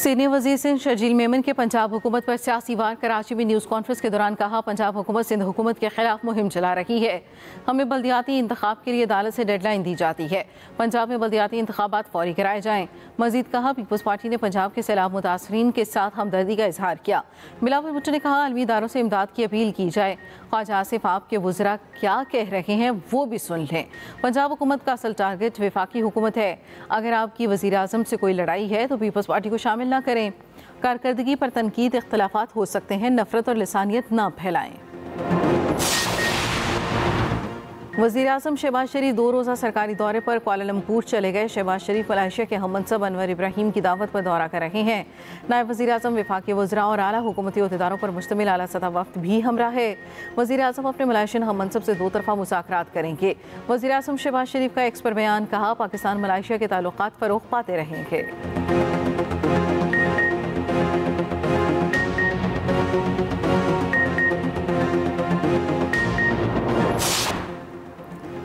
Senior वजीर सिंध शर्जील मेमन के पंजाब हुकूमत पर सियासी वार। कराची में न्यूज़ कॉन्फ्रेंस के दौरान कहा, पंजाब हुकूमत सिंध हुकूमत के खिलाफ मुहिम चला रही है। हमें बल्दियाती इंतखाब के लिए अदालत से डेडलाइन दी जाती है। पंजाब में बल्दियाती इंतखाबात फौरी कराए जाएँ। मजीद कहा, पीपल्स पार्टी ने पंजाब के सैलाब मुतासरीन के साथ हमदर्दी का इजहार किया। बिलावल भुट्टो ने कहा, अलमी इदारों से इमदाद की अपील की जाए। ख्वाजा आसिफ आपके वज़रा क्या कह रहे हैं वो भी सुन लें। पंजाब हुकूमत का असल टारगेट वफाकी हुकूमत है। अगर आपकी वज़ीर आज़म से कोई लड़ाई है तो पीपल्स पार्टी को शामिल ना करें। कारकर्दगी पर तनकीद, इख्तलाफात हो सकते हैं, नफरत और लिसानियत ना फैलाएं। वज़ीर आज़म शहबाज शरीफ 2 रोज़ा सरकारी दौरे पर कुआलालंपुर चले गए। शहबाज शरीफ मलेशिया के हम मनसब अनवर इब्राहिम की दावत पर दौरा कर रहे हैं। नायब वज़ीर आज़म, वफाकी वज़रा और आला हुकूमती अहदेदारों पर मुश्तमिल आला सतह वफ़द भी हमरा है। वज़ीर आज़म अपने मलेशियन हम मनसब से 2 तरफ़ा मुज़ाकरात करेंगे। वज़ीर आज़म शहबाज शरीफ का एक्स पर बयान, कहा, पाकिस्तान मलेशिया के ताल्लुकात फ़रोग़ पाते रहेंगे।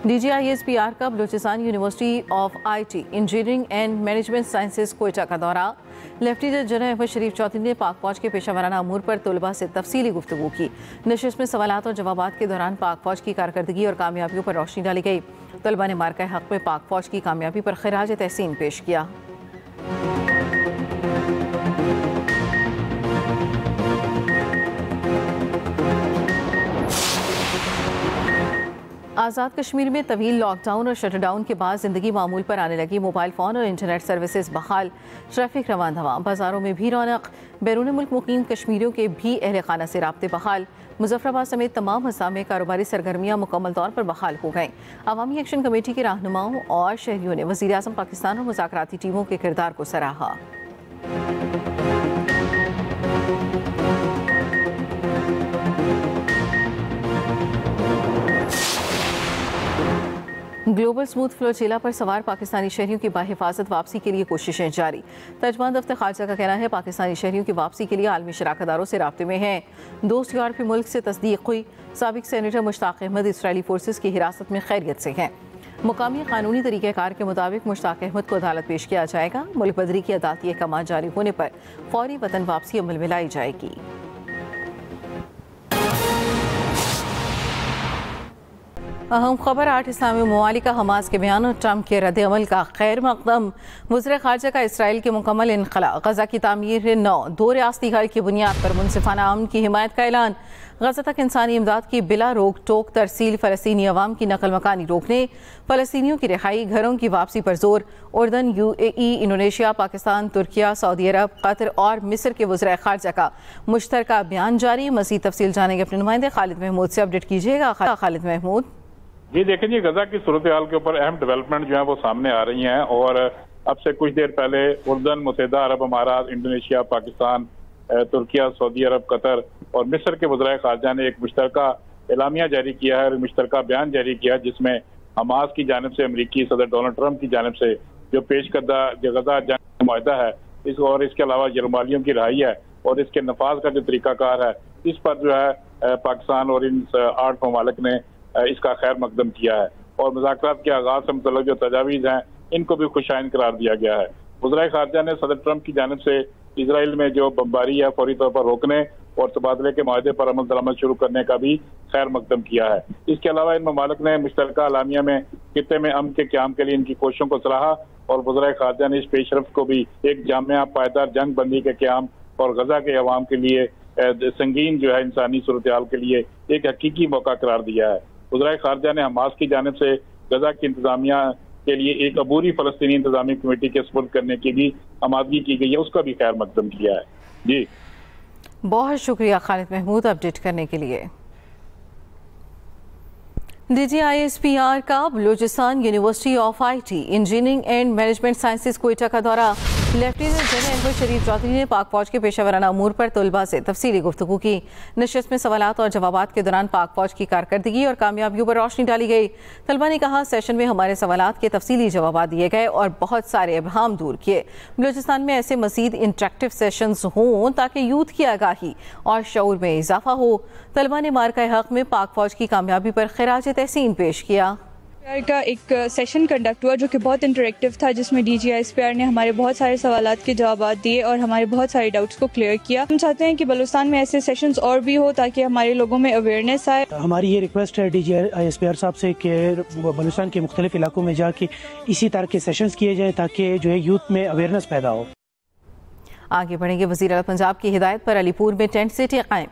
DGISPR का Balochistan university of IT, engineering and management sciences Quetta का दौरा। लेफ्टिनेंट जनरल अहमद शरीफ चौधरी ने पाक फौज के पेशावराना अमूर पर तलबा से तफसीली गुफ्तगू की। नशिस्त में सवालात और जवाबात के दौरान पाक फौज की कारकर्दगी और कामयाबियों पर रोशनी डाली गई। तलबा ने मार्का हक में पाक फौज की कामयाबी पर खिराज तहसीन पेश किया। आज़ाद कश्मीर में तवील लॉकडाउन और शटडाउन के बाद ज़िंदगी मामूल पर आने लगी। मोबाइल फ़ोन और इंटरनेट सर्विसेज बहाल, ट्रैफिक रवान धवा, बाज़ारों में भी रौनक। बैरून मुल्क मुकीम कश्मीरियों के भी अहल खाना से राब्ते बहाल। मुजफ्फराबाद समेत तमाम अज़ला में कारोबारी सरगर्मियाँ मुकम्मल तौर पर बहाल हो गईं। अवामी एक्शन कमेटी के रहनुमाओं और शहरियों ने वज़ीर आज़म पाकिस्तान और मुज़ाकराती टीमों के किरदार को सराहा। ग्लोबल स्मूथ फ्लोटिला पर सवार पाकिस्तानी शहरियों की बाहिफाजत वापसी के लिए कोशिशें जारी। तर्जमान दफ्तर खारजा का कहना है, पाकिस्तानी शहरियों की वापसी के लिए आलमी शराकतदारों से राब्ते में हैं। दोस्त यूरोपीय मुल्क से तस्दीक हुई। साबिक सेनेटर मुश्ताक अहमद इसराइली फोर्सेस की हिरासत में खैरियत से हैं। मुकामी कानूनी तरीक़ेकार के मुताबिक मुश्ताक अहमद को अदालत पेश किया जाएगा। मुल्क बदरी की अदालती अहकाम जारी होने पर फौरी वतन वापसी अमल में लाई जाएगी। अहम खबर 8 इस्लामी ममालिक का हमास के बयान और ट्रंप के रद्द अमल का खैर मकदम। वज़ीर ख़ारजा का इसराइल के मुकम्मल इनखला, गज़ा की तामीर 2 रियासती हल की बुनियाद पर मुनसिफाना अमन की हिमायत का ऐलान। गज़ा तक इंसानी इमदाद की बिला रोक टोक तरसील, फ़लस्तीनी अवाम की नकल मकानी रोकने, फ़लस्तीनियों की रिहाई, घरों की वापसी पर जोर। उर्दन, UAE, Indonesia, Pakistan, Turkiye, Saudi Arab, Qatar और मिस्र के वज़ीर ख़ारजा का मुश्तरका बयान जारी। मज़ीद तफसील जानेंगे अपने नुमाइंदे खालिद महमूद से। अपडेट कीजिएगा खालिद महमूद। जी देखें जी, गजा की सूरत हाल के ऊपर अहम डेवलपमेंट जो है वो सामने आ रही हैं और अब से कुछ देर पहले उर्दन, मुत्तहिदा अरब अमारात, Indonesia, Pakistan, Turkiye, Saudi Arab, Qatar और मिस्र के वज़राए ख़ारजा ने एक मुश्तरका एलामिया जारी किया है और मुश्तरका बयान जारी किया, जिसमें हमास की जानिब से अमरीकी सदर डोनाल्ड ट्रंप की जानिब से जो पेश करदा गजा जंग मुआहदा है और इसके अलावा यरमालियों की रहाई है और इसके नफाज का जो तरीकाकार है, इस पर जो है पाकिस्तान और इन 8 ममालिक ने इसका खैर मकदम किया है और मुज़ाकरात के आगाज से मुतल्लिक़ जो तजावीज़ हैं इनको भी खुशाइन करार दिया गया है। वज़ीर ख़ारजा ने सदर ट्रंप की जानिब से इसराइल में जो बमबारी है फौरी तौर पर रोकने और तबादले के माहदे पर अमल दरामद शुरू करने का भी खैर मकदम किया है। इसके अलावा इन ममालिक ने मुश्तरका अलामिया में खित्ते में अमन के क़याम के लिए इनकी कोशिशों को सराहा और वज़ीर ख़ारजा ने इस पेशरफ्त को भी एक जामिया पायदार जंग बंदी के क़याम और गजा के अवाम के लिए संगीन जो है इंसानी सूरत हाल के लिए एक हकीकी मौका करार दिया है। वज़ीर ख़ारजा ने हमास की जानिब से गजा की इंतजामिया के लिए एक अबूरी फ़लस्तीनी इंतजामी कमेटी के सुपुर्द करने की भी आमादगी की गई है, उसका भी खैर मकदम किया है। जी बहुत शुक्रिया खालिद महमूद अपडेट करने के लिए। DGISPR का Balochistan university of IT, engineering and management sciences Quetta का दौरा। लेफ्टिनेंट जनरल अहमद शरीफ चौधरी ने पाक फौज के पेशावराना अमूर पर तलबा से तफसीली गुफ्तगू की। नशिस्त में सवालात और जवाबात के दौरान पाक फौज की कारकर्दगी और कामयाबियों पर रोशनी डाली गई। तलबा ने कहा, सेशन में हमारे सवालात के तफसीली जवाब दिए गए और बहुत सारे अबहाम दूर किए। बलूचिस्तान में ऐसे मजीद इंटरेक्टिव सेशंस हों ताकि यूथ की आगाही और शऊर में इजाफा हो। तलबा ने मार्का हक में पाक फौज की कामयाबी पर खिराज तहसीन पेश किया। کا ایک سیشن کنڈکٹ ہوا جو کہ بہت انٹریکٹیو تھا، جس میں DGI نے ہمارے بہت سارے سوالات کے جوابات دیے اور ہمارے بہت سارے ڈاؤٹس کو کلیئر کیا۔ ہم چاہتے ہیں کہ بلوچستان میں ایسے سیشنز اور بھی ہو تاکہ ہمارے لوگوں میں اویئرنیس آئے۔ ہماری یہ ریکویسٹ ہے DGI صاحب سے کہ بلوچستان کے مختلف علاقوں میں جا کے اسی طرح کے سیشنز کیے جائیں تاکہ جو ہے یوتھ میں اویئرنیس پیدا ہو۔ آگے بڑھیں گے۔ وزیر اعلیٰ پنجاب کی ہدایت پر علی پور میں ٹینٹ سٹی قائم،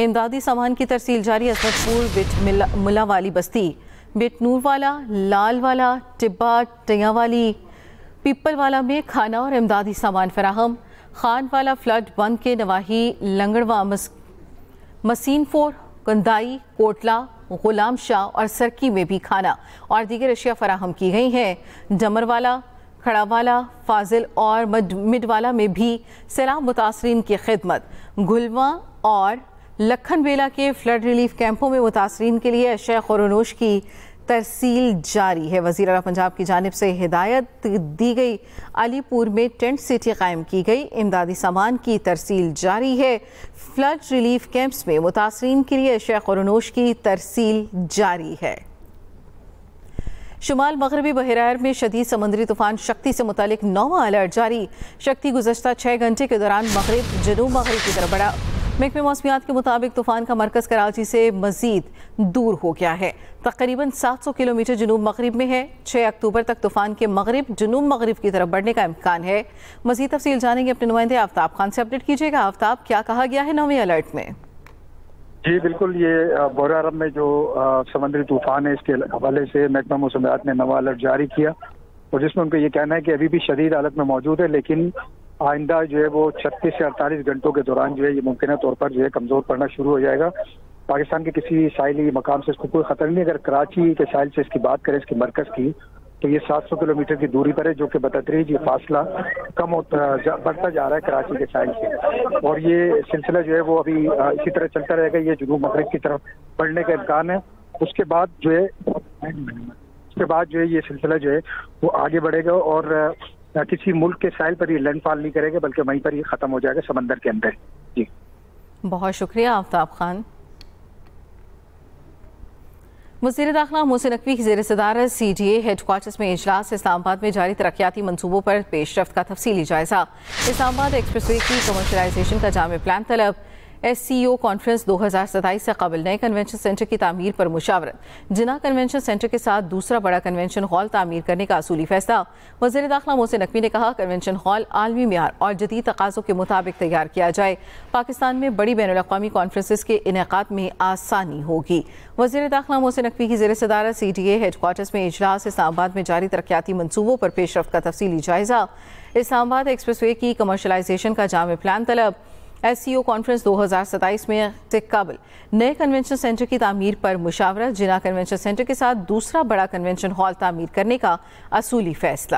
امدادی سامان کی ترسیل جاری۔ عصمت پور، بٹ ملا والی بستی، بٹ نور والا، لال والا، ٹبا، ٹیاں والی، پیپل والا میں کھانا اور امدادی سامان فراہم۔ خان والا فلڈ بند کے نواحی لنگڑواں، مسین فور، گندائی، کوٹلا، غلام شاہ اور سرکی میں بھی کھانا اور دیگر اشیاء فراہم کی گئی ہیں۔ ڈمر والا، کھڑا والا، فاضل اور مڈ والا میں بھی سیلاب متاثرین کی خدمت۔ گلواں اور لکھن بیلا کے فلڈ ریلیف کیمپوں میں متاثرین کے لیے اشیاء خورنوش کی ترسیل جاری ہے۔ وزیر اعلیٰ پنجاب کی جانب سے ہدایت دی گئی، علی پور میں ٹینٹ سٹی قائم کی گئی، امدادی سامان کی ترسیل جاری ہے۔ فلڈ ریلیف کیمپس میں متاثرین کے لیے اشیاء خورنوش کی ترسیل جاری ہے۔ شمال مغربی بحیرہ میں شدید سمندری طوفان شکتی سے متعلق 9واں الرٹ جاری۔ شکتی گزشتہ 6 گھنٹے کے دوران مغرب جنوب مغرب کی طرف بڑھا۔ محکمہ موسمیات کے مطابق طوفان کا مرکز کراچی سے مزید دور ہو گیا ہے، تقریباً 700 کلومیٹر جنوب مغرب میں ہے۔ 6 اکتوبر تک طوفان کے مغرب جنوب مغرب کی طرف بڑھنے کا امکان ہے۔ مزید تفصیل جانیں گے اپنے نمائندے آفتاب خان سے۔ اپڈیٹ کیجیے گا آفتاب، کیا کہا گیا ہے 9ویں الرٹ میں؟ جی بالکل، یہ بحیرہ عرب میں جو سمندری طوفان ہے اس کے حوالے سے محکمہ موسمیات نے 9واں الرٹ جاری کیا، اور جس میں ان کا یہ کہنا ہے کہ ابھی بھی شدید حالت میں موجود ہے، لیکن آئندہ جو ہے وہ 36 سے 48 گھنٹوں کے دوران جو ہے یہ ممکنہ طور پر جو ہے کمزور پڑنا شروع ہو جائے گا۔ پاکستان کے کسی ساحلی مقام سے اس کو کوئی خطر نہیں۔ اگر کراچی کے ساحل سے اس کی بات کریں، اس کے مرکز کی، تو یہ 700 کلومیٹر کی دوری پر ہے، جو کہ بتدریج یہ فاصلہ کم بڑھتا جا رہا ہے کراچی کے ساحل سے، اور یہ سلسلہ جو ہے وہ ابھی اسی طرح چلتا رہے گا۔ یہ جنوب مغرب کی طرف بڑھنے کا امکان ہے۔ اس کے بعد جو ہے یہ سلسلہ جو ہے وہ آگے بڑھے گا اور کسی ملک کے ساحل پر یہ لینڈ فال نہیں کرے گا، بلکہ وہیں پر یہ ختم ہو جائے گا سمندر کے اندر۔ جی بہت شکریہ آفتاب خان۔ وزیر داخلہ محسن نقوی کی زیر صدارت CGA ہیڈ کوارٹرز میں اجلاس۔ اسلام آباد میں جاری ترقیاتی منصوبوں پر پیش رفت کا تفصیلی جائزہ۔ اسلام آباد ایکسپریس وے کی کمرشلائزیشن کا جامع پلان طلب۔ SCO کانفرنس 2027 سے قبل نئے کنونشن سینٹر کی تعمیر پر مشاورت۔ جناح کنونشن سینٹر کے ساتھ دوسرا بڑا کنونشن ہال تعمیر کرنے کا اصولی فیصلہ۔ وزیر داخلہ محسن نقوی نے کہا، کنونشن ہال عالمی معیار اور جدید تقاضوں کے مطابق تیار کیا جائے، پاکستان میں بڑی بین الاقوامی کانفرنسز کے انعقاد میں آسانی ہوگی۔ وزیر داخلہ محسن نقوی کی زیر صدارت CGA ہیڈ کوارٹرز میں اجلاس۔ اسلام آباد میں جاری ترقیاتی منصوبوں پر پیش رفت کا تفصیلی جائزہ۔ اسلام آباد ایکسپریس وے کی کمرشلائزیشن کا جامع پلان طلب۔ SCO کانفرنس 2027 میں سے قبل نئے کنونشن سینٹر کی تعمیر پر مشاورت۔ جناح کنونشن سینٹر کے ساتھ دوسرا بڑا کنونشن ہال تعمیر کرنے کا اصولی فیصلہ۔